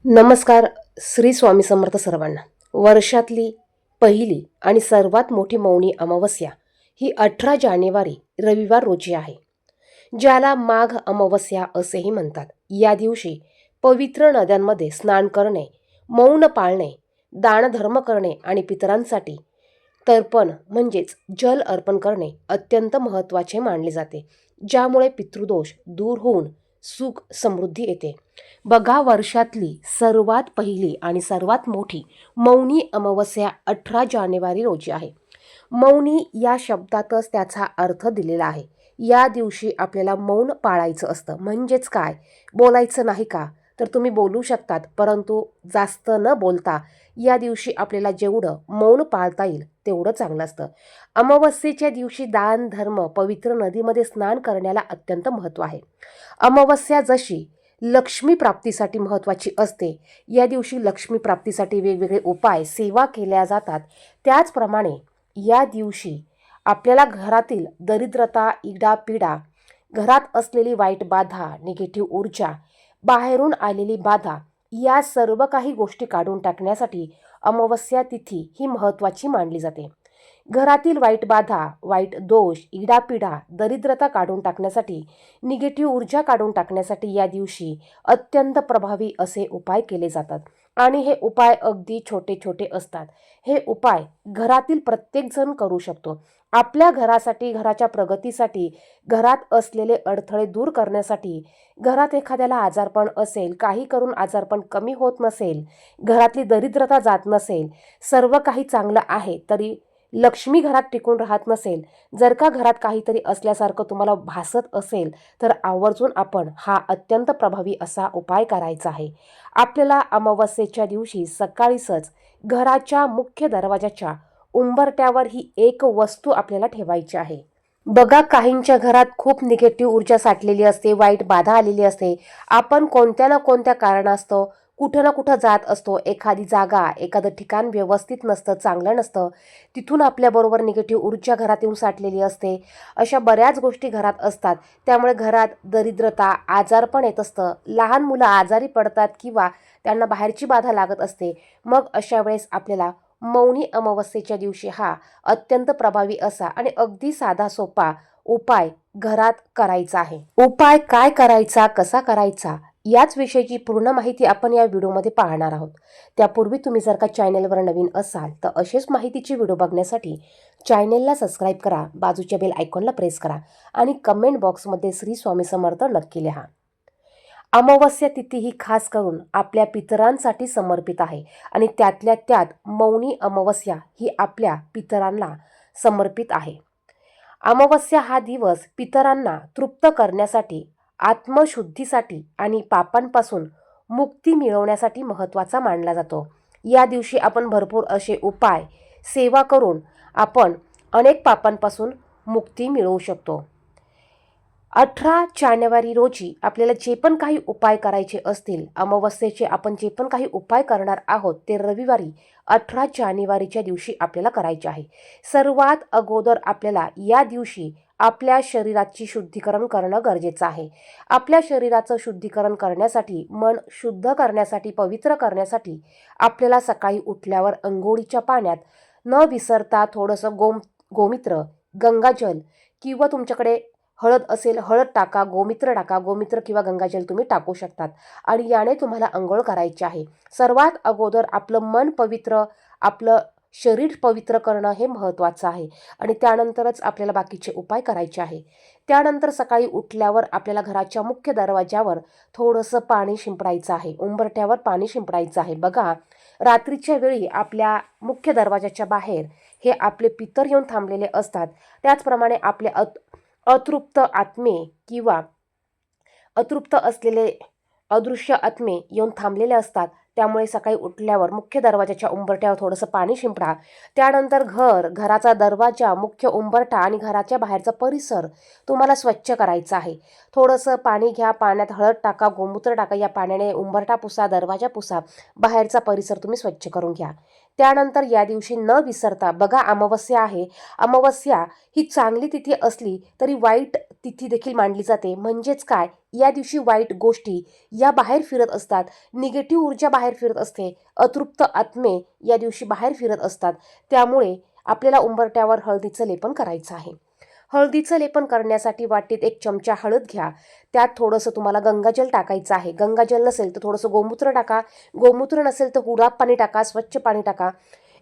नमस्कार. श्री स्वामी समर्थ सर्वांना. वर्षातली पहिली आणि सर्वात मोठी मौनी अमावस्या ही 18 जानेवारी रविवार रोजी आहे, ज्याला माघ अमावस्या असेही म्हणतात. या दिवशी पवित्र नद्यांमध्ये स्नान करणे, मौन पाळणे, दानधर्म करणे आणि पितरांसाठी तर्पण म्हणजेच जल अर्पण करणे अत्यंत महत्त्वाचे मानले जाते, ज्यामुळे पितृदोष दूर होऊन सुख समृद्धी येते. बघा, वर्षातली सर्वात पहिली आणि सर्वात मोठी मौनी अमावस्या 18 जानेवारी रोजी आहे. मौनी या शब्दातच त्याचा अर्थ दिलेला आहे. या दिवशी आपल्याला मौन पाळायचं असतं. म्हणजेच काय, बोलायचं नाही का? तर तुम्ही बोलू शकतात, परंतु जास्त न बोलता या दिवशी आपल्याला जेवढं मौन पाळता येईल तेवढं चांगलं असतं. अमावस्येच्या दिवशी दान धर्म, पवित्र नदीमध्ये स्नान करण्याला अत्यंत महत्त्व आहे. अमावस्या जशी लक्ष्मी प्राप्तीसाठी महत्त्वाची असते, या दिवशी लक्ष्मी प्राप्तीसाठी वेगवेगळे उपाय, सेवा केल्या जातात. त्याचप्रमाणे या दिवशी आपल्याला घरातील दरिद्रता, इडापिडा, घरात असलेली वाईट बाधा, निगेटिव्ह ऊर्जा, बाहेरून आलेली बाधा, या सर्व काही गोष्टी काढून टाकण्यासाठी अमावस्या तिथी ही महत्त्वाची मानली जाते. घरातील वाईट बाधा, वाईट दोष, इडापिडा, दरिद्रता काढून टाकण्यासाठी, निगेटिव्ह ऊर्जा काढून टाकण्यासाठी या दिवशी अत्यंत प्रभावी असे उपाय केले जातात. आणि हे उपाय अगदी छोटे छोटे असतात. हे उपाय घरातील प्रत्येकजण करू शकतो. आपल्या घरासाठी, घराच्या प्रगतीसाठी, घरात असलेले अडथळे दूर करण्यासाठी, घरात एखाद्याला आजारपण असेल, काही करून आजारपण कमी होत नसेल, घरातली दरिद्रता जात नसेल, सर्व काही चांगलं आहे तरी लक्ष्मी घरात टिकून राहत नसेल, जर का घरात काहीतरी असल्यासारखं तुम्हाला भासत असेल, तर आवर्जून आपण हा अत्यंत प्रभावी असा उपाय करायचा आहे. आपल्याला अमावस्येच्या दिवशी सकाळीच घराच्या मुख्य दरवाजाच्या उंबरट्यावर ही एक वस्तू आपल्याला ठेवायची आहे. बघा, काहींच्या घरात खूप निगेटिव्ह ऊर्जा साठलेली असते, वाईट बाधा आलेली असते. आपण कोणत्या ना कोणत्या कारणास्तव कुठं ना कुठं जात असतो. एखादी जागा, एखादं ठिकाण व्यवस्थित नसतं, चांगलं नसतं. तिथून आपल्याबरोबर निगेटिव्ह ऊर्जा घरात येऊन साठलेली असते. अशा बऱ्याच गोष्टी घरात असतात. त्यामुळे घरात दरिद्रता, आजारपण येत असतं. लहान मुलं आजारी पडतात किंवा त्यांना बाहेरची बाधा लागत असते. मग अशा वेळेस आपल्याला मौनी अमावस्येच्या दिवशी हा अत्यंत प्रभावी असा आणि अगदी साधा सोपा उपाय घरात करायचा आहे. उपाय काय करायचा, कसा करायचा, याच विषयीची पूर्ण माहिती आपण या व्हिडिओमध्ये पाहणार आहोत. त्यापूर्वी तुम्ही जर का चॅनलवर नवीन असाल तर असेच माहितीचे व्हिडिओ बघण्यासाठी चॅनलला सबस्क्राईब करा, बाजूच्या बेल आयकॉनला प्रेस करा आणि कमेंट बॉक्समध्ये श्री स्वामी समर्थ नक्की लिहा. अमावस्या तिथी ही खास करून आपल्या पितरांसाठी समर्पित आहे आणि त्यातल्या त्यात मौनी अमावस्या ही आपल्या पितरांना समर्पित आहे. अमावस्या हा दिवस पितरांना तृप्त करण्यासाठी, आत्मशुद्धीसाठी आणि पापांपासून मुक्ती मिळवण्यासाठी महत्त्वाचा मानला जातो. या दिवशी आपण भरपूर असे उपाय, सेवा करून आपण अनेक पापांपासून मुक्ती मिळवू शकतो. 18 जानेवारी रोजी आपल्याला जे पण काही उपाय करायचे असतील, अमावस्येचे आपण जे पण काही उपाय करणार आहोत ते रविवारी 18 जानेवारीच्या दिवशी आपल्याला करायचे आहे. सर्वात अगोदर आपल्याला या दिवशी आपल्या शरीराची शुद्धीकरण करणं गरजेचं आहे. आपल्या शरीराचं शुद्धीकरण करण्यासाठी, मन शुद्ध करण्यासाठी, पवित्र करण्यासाठी आपल्याला सकाळी उठल्यावर अंघोळीच्या पाण्यात न विसरता थोडंसं गोमित्र, गंगाजल किंवा तुमच्याकडे हळद असेल हळद टाका, गोमित्र टाका. गोमित्र किंवा गंगाजल तुम्ही टाकू शकतात आणि याने तुम्हाला अंघोळ करायची आहे. सर्वात अगोदर आपलं मन पवित्र, आपलं शरीर पवित्र करणं हे महत्त्वाचं आहे आणि त्यानंतरच आपल्याला बाकीचे उपाय करायचे आहे. त्यानंतर सकाळी उठल्यावर आपल्याला घराच्या मुख्य दरवाजावर थोडंसं पाणी शिंपडायचं आहे, उंबरठ्यावर पाणी शिंपडायचं आहे. बघा, रात्रीच्या वेळी आपल्या मुख्य दरवाजाच्या बाहेर हे आपले पितर येऊन थांबलेले असतात. त्याचप्रमाणे आपले अतृप्त आत्मे किंवा अतृप्त असलेले अदृश्य आत्मे येऊन थांबलेले असतात. त्यामुळे सकाळी उठल्यावर मुख्य दरवाजाच्या उंबरट्यावर थोडंसं पाणी शिंपडा. त्यानंतर घराचा दरवाजा, मुख्य उंबरठा आणि घराच्या बाहेरचा परिसर तुम्हाला स्वच्छ करायचा आहे. थोडंसं पाणी घ्या, पाण्यात हळद टाका, गोमूत्र टाका. या पाण्याने उंबरठा पुसा, दरवाजा पुसा, बाहेरचा परिसर तुम्ही स्वच्छ करून घ्या. त्यानंतर या दिवशी न विसरता, बघा अमावस्या आहे, अमावस्या ही चांगली तिथी असली तरी वाईट तिथी देखील मानली जाते. म्हणजेच काय, या दिवशी वाईट गोष्टी या बाहेर फिरत असतात, निगेटिव्ह ऊर्जा बाहेर फिरत असते, अतृप्त आत्मे या दिवशी बाहेर फिरत असतात. त्यामुळे आपल्याला उंबरट्यावर हळदीचं लेपन करायचं आहे. हळदीचं लेपन करण्यासाठी वाटीत 1 चमचा हळद घ्या. त्यात थोडंसं तुम्हाला गंगाजल टाकायचं आहे. गंगाजल नसेल तर थोडंसं गोमूत्र टाका. गोमूत्र नसेल तर गुलाब पाणी टाका, स्वच्छ पाणी टाका.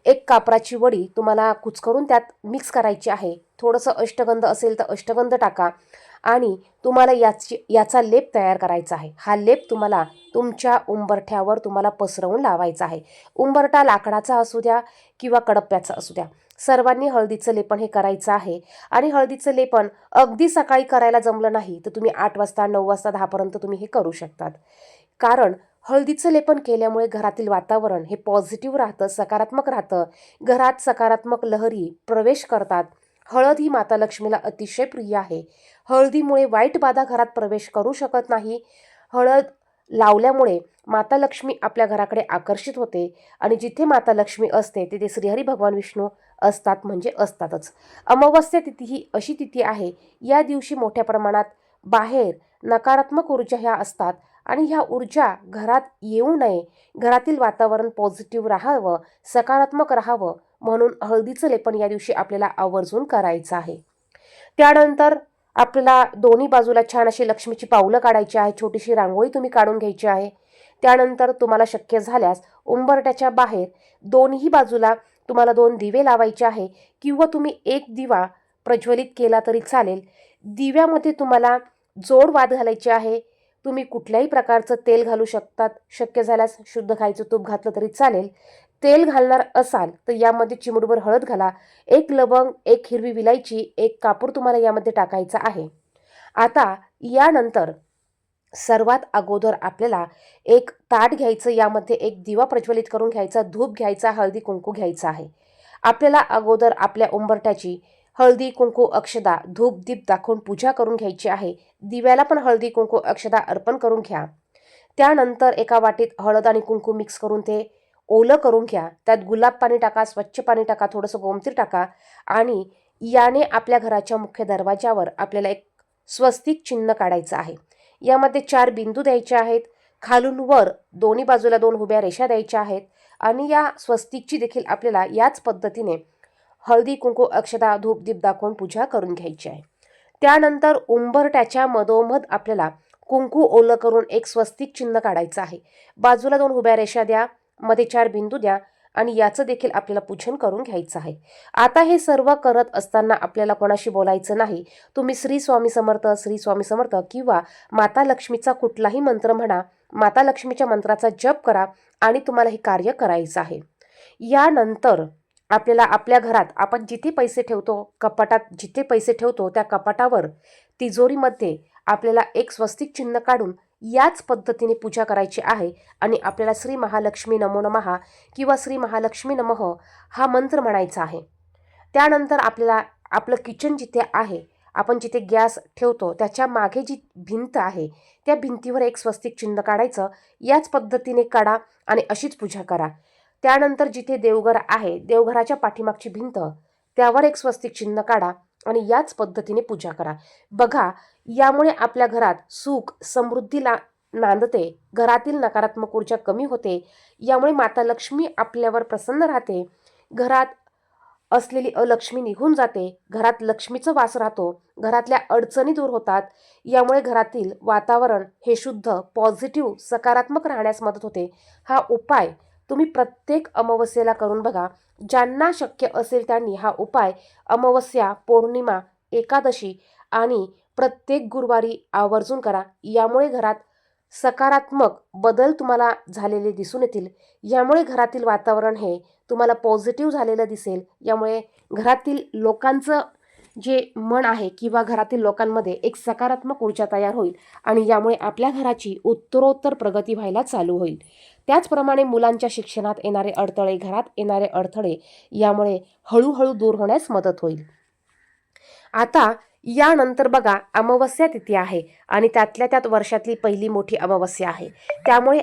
1 कापराची वडी तुम्हाला कुचकरून त्यात मिक्स करायची आहे. थोडंसं अष्टगंध असेल तर अष्टगंध टाका आणि तुम्हाला याचा लेप तयार करायचा आहे. हा लेप तुम्हाला तुमच्या उंबरठ्यावर तुम्हाला पसरवून लावायचा आहे. उंबरठा लाकडाचा असू द्या किंवा कडप्प्याचा असू द्या, सर्वांनी हळदीचं लेपन हे करायचं आहे. आणि हळदीचं लेपन अगदी सकाळी करायला जमलं नाही तर तुम्ही 8 वाजता, 9 वाजता, 10 पर्यंत तुम्ही हे करू शकतात. कारण हळदीचं लेपन केल्यामुळे घरातील वातावरण हे पॉझिटिव्ह राहतं, सकारात्मक राहतं. घरात सकारात्मक लहरी प्रवेश करतात. हळद ही माता लक्ष्मीला अतिशय प्रिय आहे. हळदीमुळे वाईट बाधा घरात प्रवेश करू शकत नाही. हळद लावल्यामुळे माता लक्ष्मी आपल्या घराकडे आकर्षित होते आणि जिथे माता लक्ष्मी असते तिथे श्रीहरी भगवान विष्णू असतात म्हणजे असतातच. अमावस्या तिथी ही अशी तिथी आहे, या दिवशी मोठ्या प्रमाणात बाहेर नकारात्मक ऊर्जा ह्या असतात आणि ह्या ऊर्जा घरात येऊ नये, घरातील वातावरण पॉझिटिव्ह राहावं, सकारात्मक राहावं म्हणून हळदीचं लेपन या दिवशी आपल्याला आवर्जून करायचं आहे. त्यानंतर आपल्याला दोन्ही बाजूला छान अशी लक्ष्मीची पावलं काढायची आहे. छोटीशी रांगोळी तुम्ही काढून घ्यायची आहे. त्यानंतर तुम्हाला शक्य झाल्यास उंबरट्याच्या बाहेर दोन्ही बाजूला तुम्हाला 2 दिवे लावायचे आहे किंवा तुम्ही 1 दिवा प्रज्वलित केला तरी चालेल. दिव्यामध्ये तुम्हाला जोड वात घालायची आहे. तुम्ही कुठल्याही प्रकारचं तेल घालू शकतात. शक्य झाल्यास शुद्ध खायचं तूप घातलं तरी चालेल. तेल घालणार असाल तर यामध्ये चिमूटभर हळद घाला, 1 लवंग, 1 हिरवी विलायची, 1 कापूर तुम्हाला यामध्ये टाकायचा आहे. आता यानंतर सर्वात अगोदर आपल्याला 1 ताट घ्यायचं, यामध्ये 1 दिवा प्रज्वलित करून घ्यायचा, धूप घ्यायचा, हळदी कुंकू घ्यायचा आहे. आपल्याला अगोदर आपल्या उंबरट्याची हळदी कुंकू अक्षदा धूप दीप दाखवून पूजा करून घ्यायची आहे. दिव्याला पण हळदी कुंकू अक्षदा अर्पण करून घ्या. त्यानंतर एका वाटीत हळद आणि कुंकू मिक्स करून ते ओलं करून घ्या. त्यात गुलाब पाणी टाका, स्वच्छ पाणी टाका, थोडंसं गोमतीर टाका आणि याने आपल्या घराच्या मुख्य दरवाजावर आपल्याला 1 स्वस्तिक चिन्ह काढायचं आहे. यामध्ये 4 बिंदू द्यायचे आहेत. खालून वर दोन्ही बाजूला 2 उभ्या रेषा द्यायच्या आहेत आणि या स्वस्तिकची देखील आपल्याला याच पद्धतीने हळदी कुंकू अक्षदा धूप दीप दाखवून पूजा करून घ्यायची आहे. त्यानंतर उंबरट्याच्या मधोमध आपल्याला कुंकू ओलं करून 1 स्वस्तिक चिन्ह काढायचं आहे. बाजूला 2 उभ्या रेषा द्या, मध्ये 4 बिंदू द्या आणि याचं देखील आपल्याला पूजन करून घ्यायचं आहे. आता हे सर्व करत असताना आपल्याला कोणाशी बोलायचं नाही. तुम्ही श्री स्वामी समर्थ, श्री स्वामी समर्थ किंवा माता लक्ष्मीचा कुठलाही मंत्र म्हणा, माता लक्ष्मीच्या मंत्राचा जप करा आणि तुम्हाला हे कार्य करायचं आहे. यानंतर आपल्याला आपल्या घरात आपण जिथे पैसे ठेवतो, कपाटात जिथे पैसे ठेवतो त्या कपाटावर तिजोरीमध्ये आपल्याला 1 स्वस्तिक चिन्ह काढून याच पद्धतीने पूजा करायची आहे आणि आपल्याला श्री महालक्ष्मी नमो नमः किंवा श्री महालक्ष्मी नमः हा मंत्र म्हणायचा आहे. त्यानंतर आपल्याला आपलं किचन जिथे आहे, आपण जिथे गॅस ठेवतो त्याच्या मागे जी भिंत आहे त्या भिंतीवर 1 स्वस्तिक चिन्ह काढायचं. याच पद्धतीने काढा आणि अशीच पूजा करा. त्यानंतर जिथे देवघर आहे, देवघराच्या पाठीमागची भिंत त्यावर 1 स्वस्तिक चिन्ह काढा आणि याच पद्धतीने पूजा करा. बघा, यामुळे आपल्या घरात सुख समृद्धीला नांदते, घरातील नकारात्मक ऊर्जा कमी होते. यामुळे माता लक्ष्मी आपल्यावर प्रसन्न राहते, घरात असलेली अलक्ष्मी निघून जाते, घरात लक्ष्मीचा वास राहतो, घरातल्या अडचणी दूर होतात. यामुळे घरातील वातावरण हे शुद्ध, पॉझिटिव्ह, सकारात्मक राहण्यास मदत होते. हा उपाय तुम्ही प्रत्येक अमावस्येला करून बघा. ज्यांना शक्य असेल त्यांनी हा उपाय अमावस्या, पौर्णिमा, एकादशी आणि प्रत्येक गुरुवारी आवर्जून करा. यामुळे घरात सकारात्मक बदल तुम्हाला झालेले दिसून येतील. यामुळे घरातील वातावरण हे तुम्हाला पॉझिटिव्ह झालेलं दिसेल. यामुळे घरातील लोकांचं जे मन आहे किंवा घरातील लोकांमध्ये एक सकारात्मक ऊर्जा तयार होईल आणि यामुळे आपल्या घराची उत्तरोत्तर प्रगती व्हायला चालू होईल. त्याचप्रमाणे मुलांच्या शिक्षणात येणारे अडथळे, घरात येणारे अडथळे यामुळे हळूहळू दूर होण्यास मदत होईल. आता यानंतर बघा, अमावस्या तिथी आहे आणि त्यातल्या त्यात वर्षातली पहिली मोठी अमावस्या आहे. त्यामुळे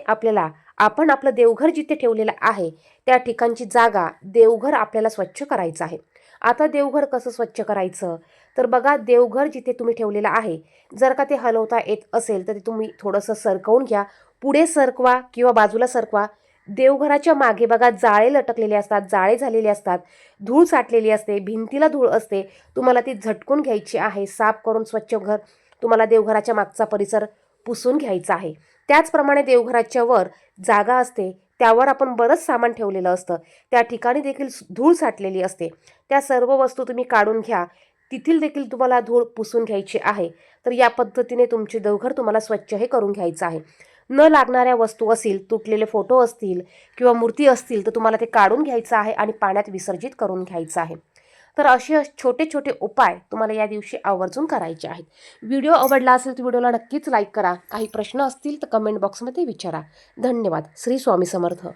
आपण आपलं देवघर जिथे ठेवलेलं आहे त्या ठिकाणची जागा, देवघर आपल्याला स्वच्छ करायचं आहे. आता देवघर कसं स्वच्छ करायचं तर बघा, देवघर जिथे तुम्ही ठेवलेलं आहे, जर का ते हलवता येत असेल तर ते तुम्ही थोडंसं सरकवून घ्या. पुढे सरकवा किंवा बाजूला सरकवा. देवघराच्या मागे बघा जाळे लटकलेले असतात, जाळे झालेले असतात, धूळ साठलेली असते, भिंतीला धूळ असते. तुम्हाला ती झटकून घ्यायची आहे. साफ करून स्वच्छ घर तुम्हाला देवघराच्या मागचा परिसर पुसून घ्यायचा आहे. त्याचप्रमाणे देवघराच्या वर जागा असते, त्यावर आपण बरंच सामान ठेवलेलं असतं, त्या ठिकाणी देखील धूळ साठलेली असते. त्या सर्व वस्तू तुम्ही काढून घ्या. तिथील देखील तुम्हाला धूळ पुसून घ्यायची आहे. तर या पद्धतीने तुमचे देवघर तुम्हाला स्वच्छ हे करून घ्यायचं आहे. न लागणाऱ्या वस्तू असतील, तुटलेले फोटो असतील किंवा मूर्ती असतील तर तुम्हाला ते काढून घ्यायचं आहे आणि पाण्यात विसर्जित करून घ्यायचं आहे. तर असे छोटे छोटे उपाय तुम्हाला या दिवशी आवर्जून करायचे आहेत. व्हिडिओ आवडला असेल तर व्हिडिओला नक्कीच लाईक करा. काही प्रश्न असतील तर कमेंट बॉक्समध्ये विचारा. धन्यवाद. श्री स्वामी समर्थ.